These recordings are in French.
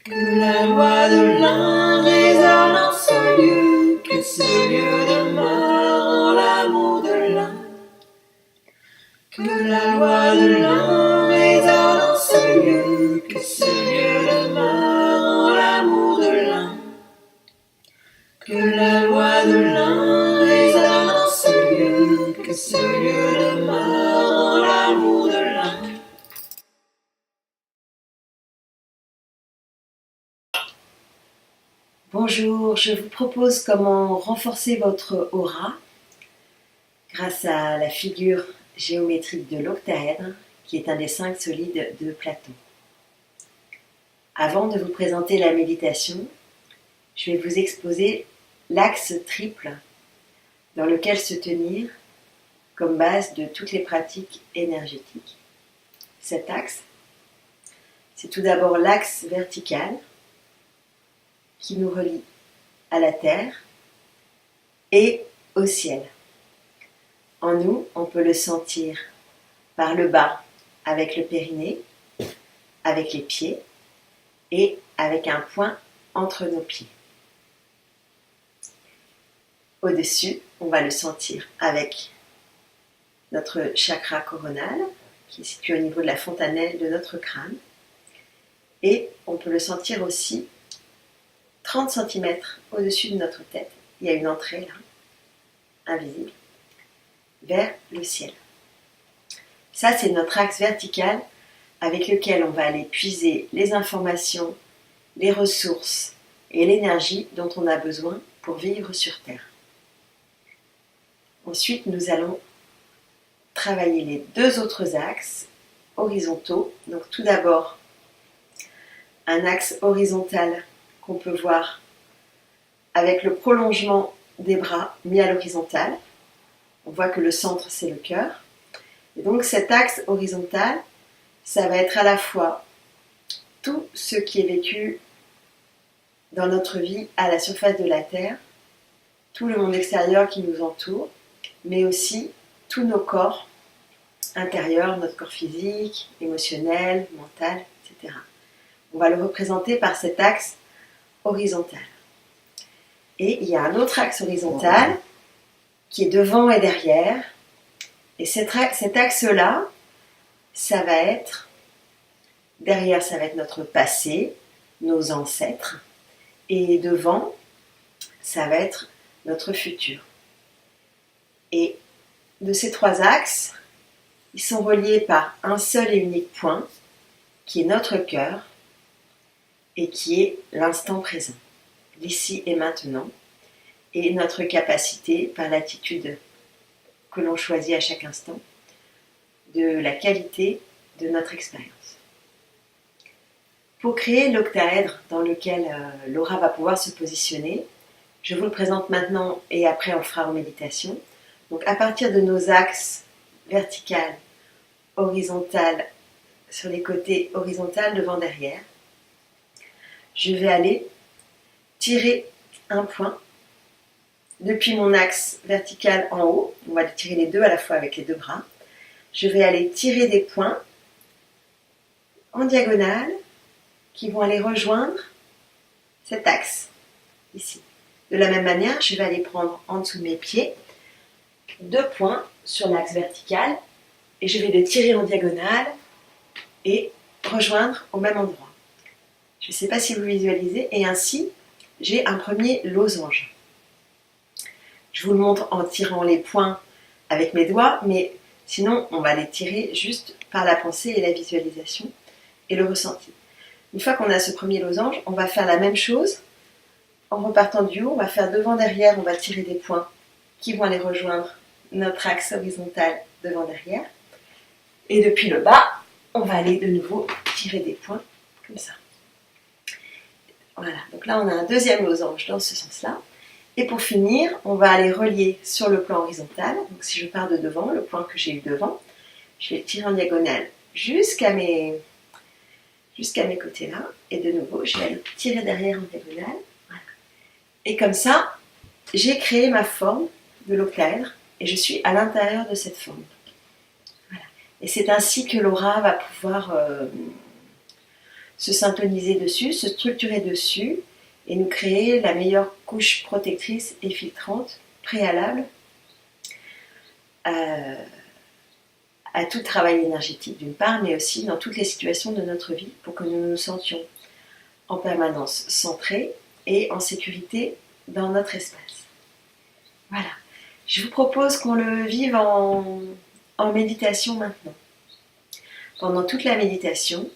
Que la loi de l'un résonne en ce lieu, que ce lieu demeure en l'amour de l'un. Que la loi de l'un résonne en ce lieu, que ce lieu demeure en l'amour de l'un. Que la loi de l'un résonne en ce lieu, que ce lieu demeure en l'amour de l'un. Bonjour, je vous propose comment renforcer votre aura grâce à la figure géométrique de l'octaèdre, qui est un des 5 solides de Platon. Avant de vous présenter la méditation, je vais vous exposer l'axe triple dans lequel se tenir comme base de toutes les pratiques énergétiques. Cet axe, c'est tout d'abord l'axe vertical qui nous relie à la terre et au ciel. En nous, on peut le sentir par le bas avec le périnée, avec les pieds et avec un point entre nos pieds. Au-dessus, on va le sentir avec notre chakra coronal qui est situé au niveau de la fontanelle de notre crâne. Et on peut le sentir aussi 30 cm au-dessus de notre tête. Il y a une entrée là, invisible, vers le ciel. Ça, c'est notre axe vertical avec lequel on va aller puiser les informations, les ressources et l'énergie dont on a besoin pour vivre sur Terre. Ensuite, nous allons travailler les 2 autres axes horizontaux. Donc tout d'abord, un axe horizontal qu'on peut voir avec le prolongement des bras mis à l'horizontale. On voit que le centre, c'est le cœur. Et donc cet axe horizontal, ça va être à la fois tout ce qui est vécu dans notre vie à la surface de la Terre, tout le monde extérieur qui nous entoure, mais aussi tous nos corps intérieurs, notre corps physique, émotionnel, mental, etc. On va le représenter par cet axe horizontal. Et il y a un autre axe horizontal qui est devant et derrière. Et cet axe-là, ça va être, derrière, ça va être notre passé, nos ancêtres. Et devant, ça va être notre futur. Et de ces 3 axes, ils sont reliés par un seul et unique point, qui est notre cœur, et qui est l'instant présent, l'ici et maintenant, et notre capacité, par l'attitude que l'on choisit à chaque instant, de la qualité de notre expérience. Pour créer l'octaèdre dans lequel l'aura va pouvoir se positionner, je vous le présente maintenant et après on fera en méditation. Donc à partir de nos axes vertical, horizontal, sur les côtés horizontal, devant, derrière, je vais aller tirer un point depuis mon axe vertical en haut. On va tirer les 2 à la fois avec les 2 bras. Je vais aller tirer des points en diagonale qui vont aller rejoindre cet axe ici. De la même manière, je vais aller prendre en dessous de mes pieds 2 points sur l'axe vertical et je vais les tirer en diagonale et rejoindre au même endroit. Je ne sais pas si vous visualisez, et ainsi j'ai un premier losange. Je vous le montre en tirant les points avec mes doigts, mais sinon on va les tirer juste par la pensée et la visualisation et le ressenti. Une fois qu'on a ce premier losange, on va faire la même chose en repartant du haut. On va faire devant, derrière, on va tirer des points qui vont aller rejoindre notre axe horizontal devant, derrière. Et depuis le bas, on va aller de nouveau tirer des points comme ça. Voilà, donc là on a un deuxième losange dans ce sens-là. Et pour finir, on va aller relier sur le plan horizontal. Donc si je pars de devant, le point que j'ai eu devant, je vais tirer en diagonale jusqu'à mes côtés là. Et de nouveau, je vais aller tirer derrière en diagonale. Voilà. Et comme ça, j'ai créé ma forme de l'octaèdre et je suis à l'intérieur de cette forme. Voilà. Et c'est ainsi que l'aura va pouvoir se syntoniser dessus, se structurer dessus et nous créer la meilleure couche protectrice et filtrante préalable à tout travail énergétique d'une part, mais aussi dans toutes les situations de notre vie pour que nous nous sentions en permanence centrés et en sécurité dans notre espace. Voilà. Je vous propose qu'on le vive en méditation maintenant. Pendant toute la méditation,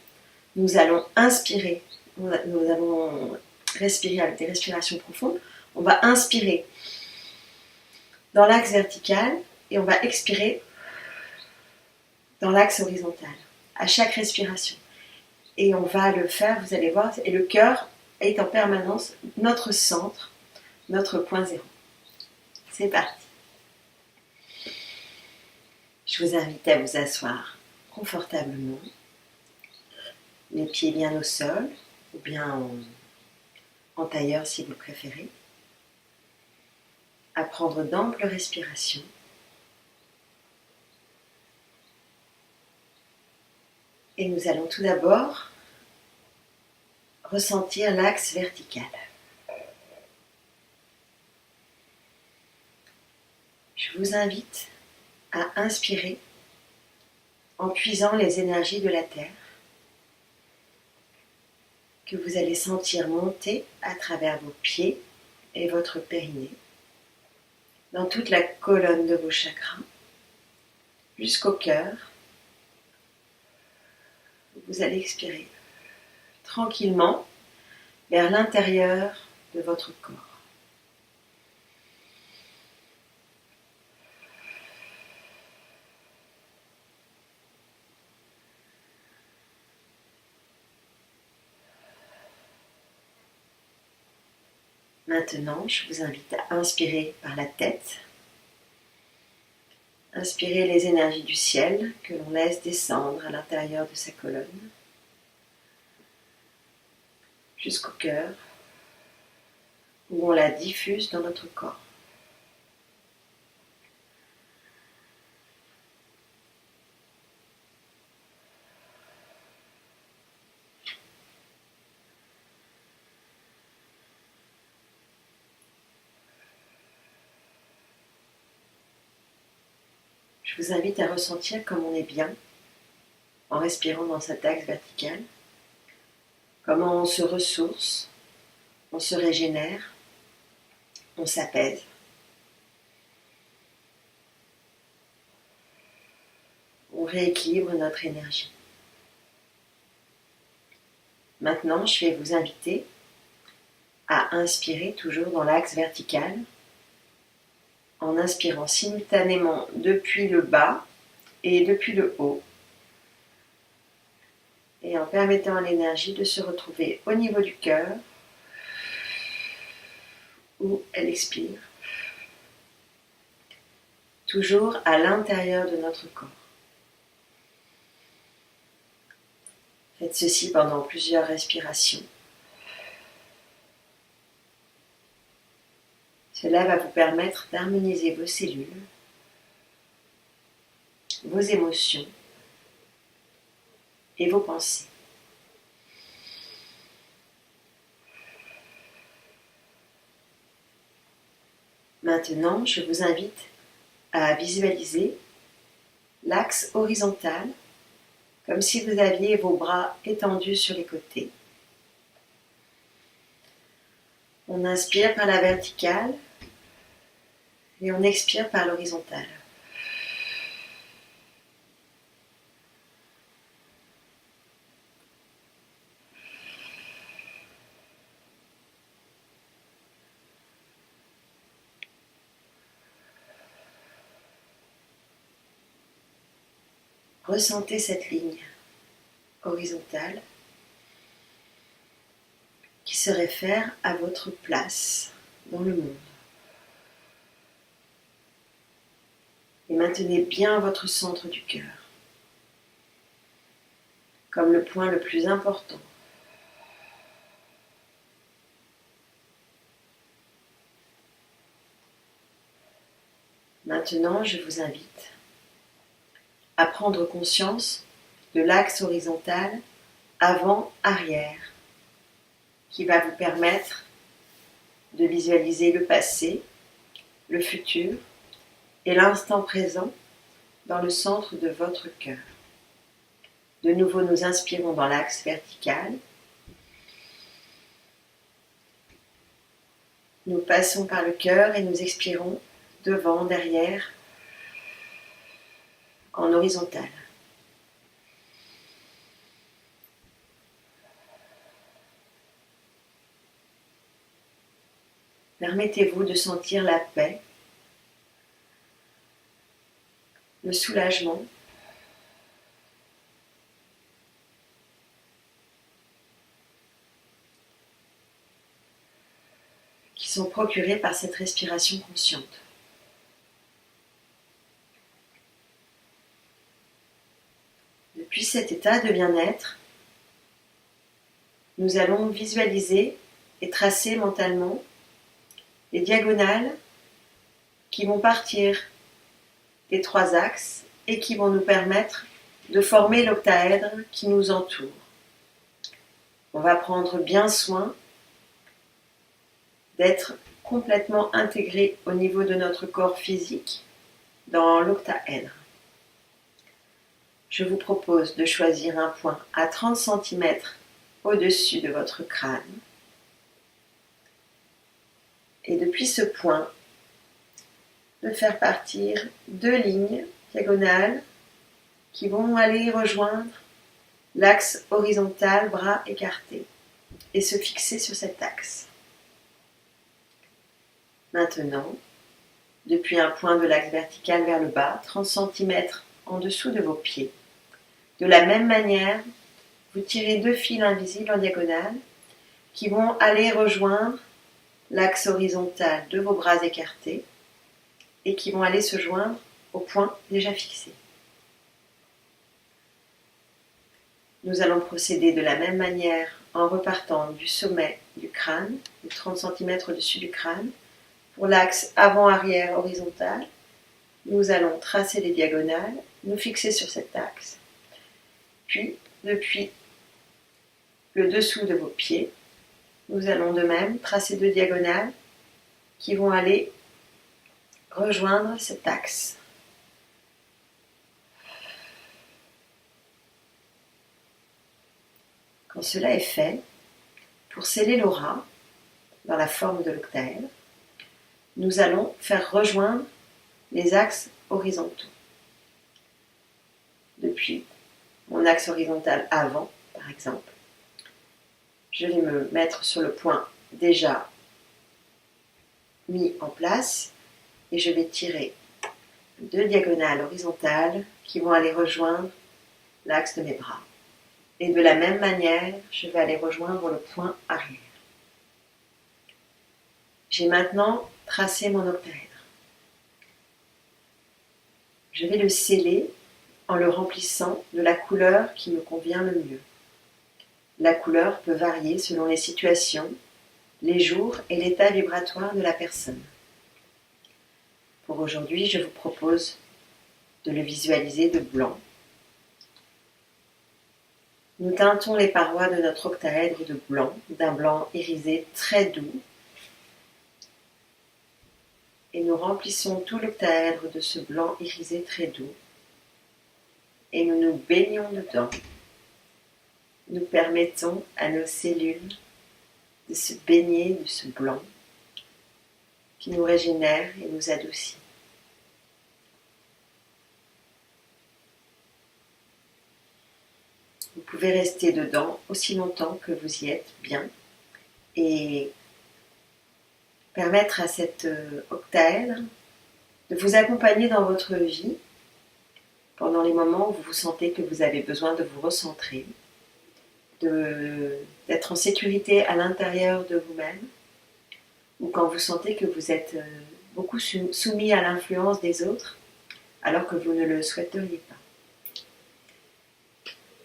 nous allons inspirer. Nous allons respirer avec des respirations profondes. On va inspirer dans l'axe vertical et on va expirer dans l'axe horizontal à chaque respiration. Et on va le faire, vous allez voir, et le cœur est en permanence notre centre, notre point zéro. C'est parti. Je vous invite à vous asseoir confortablement, les pieds bien au sol, ou bien en tailleur si vous le préférez, à prendre d'amples respirations. Et nous allons tout d'abord ressentir l'axe vertical. Je vous invite à inspirer en puisant les énergies de la Terre que vous allez sentir monter à travers vos pieds et votre périnée, dans toute la colonne de vos chakras, jusqu'au cœur. Vous allez expirer tranquillement vers l'intérieur de votre corps. Maintenant, je vous invite à inspirer par la tête. Inspirez les énergies du ciel que l'on laisse descendre à l'intérieur de sa colonne, jusqu'au cœur, où on la diffuse dans notre corps. Je vous invite à ressentir comme on est bien en respirant dans cet axe vertical, comment on se ressource, on se régénère, on s'apaise. On rééquilibre notre énergie. Maintenant, je vais vous inviter à inspirer toujours dans l'axe vertical, en inspirant simultanément depuis le bas et depuis le haut, et en permettant à l'énergie de se retrouver au niveau du cœur, où elle expire, toujours à l'intérieur de notre corps. Faites ceci pendant plusieurs respirations. Cela va vous permettre d'harmoniser vos cellules, vos émotions et vos pensées. Maintenant, je vous invite à visualiser l'axe horizontal comme si vous aviez vos bras étendus sur les côtés. On inspire par la verticale et on expire par l'horizontale. Ressentez cette ligne horizontale qui se réfère à votre place dans le monde. Et maintenez bien votre centre du cœur comme le point le plus important. Maintenant, je vous invite à prendre conscience de l'axe horizontal avant-arrière qui va vous permettre de visualiser le passé, le futur et l'instant présent dans le centre de votre cœur. De nouveau, nous inspirons dans l'axe vertical. Nous passons par le cœur et nous expirons devant, derrière, en horizontal. Permettez-vous de sentir la paix, le soulagement, qui sont procurés par cette respiration consciente. Depuis cet état de bien-être, nous allons visualiser et tracer mentalement les diagonales qui vont partir des 3 axes et qui vont nous permettre de former l'octaèdre qui nous entoure. On va prendre bien soin d'être complètement intégré au niveau de notre corps physique dans l'octaèdre. Je vous propose de choisir un point à 30 cm au-dessus de votre crâne. Et depuis ce point, de faire partir 2 lignes diagonales qui vont aller rejoindre l'axe horizontal, bras écartés, et se fixer sur cet axe. Maintenant, depuis un point de l'axe vertical vers le bas, 30 cm en dessous de vos pieds, de la même manière, vous tirez 2 fils invisibles en diagonale qui vont aller rejoindre l'axe horizontal de vos bras écartés et qui vont aller se joindre au point déjà fixé. Nous allons procéder de la même manière en repartant du sommet du crâne, de 30 cm au-dessus du crâne. Pour l'axe avant-arrière horizontal, nous allons tracer les diagonales, nous fixer sur cet axe. Puis, depuis le dessous de vos pieds, nous allons de même tracer 2 diagonales qui vont aller rejoindre cet axe. Quand cela est fait, pour sceller l'aura dans la forme de l'octaèdre, nous allons faire rejoindre les axes horizontaux. Depuis mon axe horizontal avant, par exemple, je vais me mettre sur le point déjà mis en place et je vais tirer 2 diagonales horizontales qui vont aller rejoindre l'axe de mes bras. Et de la même manière, je vais aller rejoindre le point arrière. J'ai maintenant tracé mon octaèdre. Je vais le sceller en le remplissant de la couleur qui me convient le mieux. La couleur peut varier selon les situations, les jours et l'état vibratoire de la personne. Pour aujourd'hui, je vous propose de le visualiser de blanc. Nous teintons les parois de notre octaèdre de blanc, d'un blanc irisé très doux. Et nous remplissons tout l'octaèdre de ce blanc irisé très doux. Et nous nous baignons dedans. Nous permettons à nos cellules de se baigner de ce blanc qui nous régénère et nous adoucit. Vous pouvez rester dedans aussi longtemps que vous y êtes bien et permettre à cet octaèdre de vous accompagner dans votre vie pendant les moments où vous sentez que vous avez besoin de vous recentrer, d'être en sécurité à l'intérieur de vous-même, ou quand vous sentez que vous êtes beaucoup soumis à l'influence des autres, alors que vous ne le souhaiteriez pas.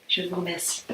Je vous remercie.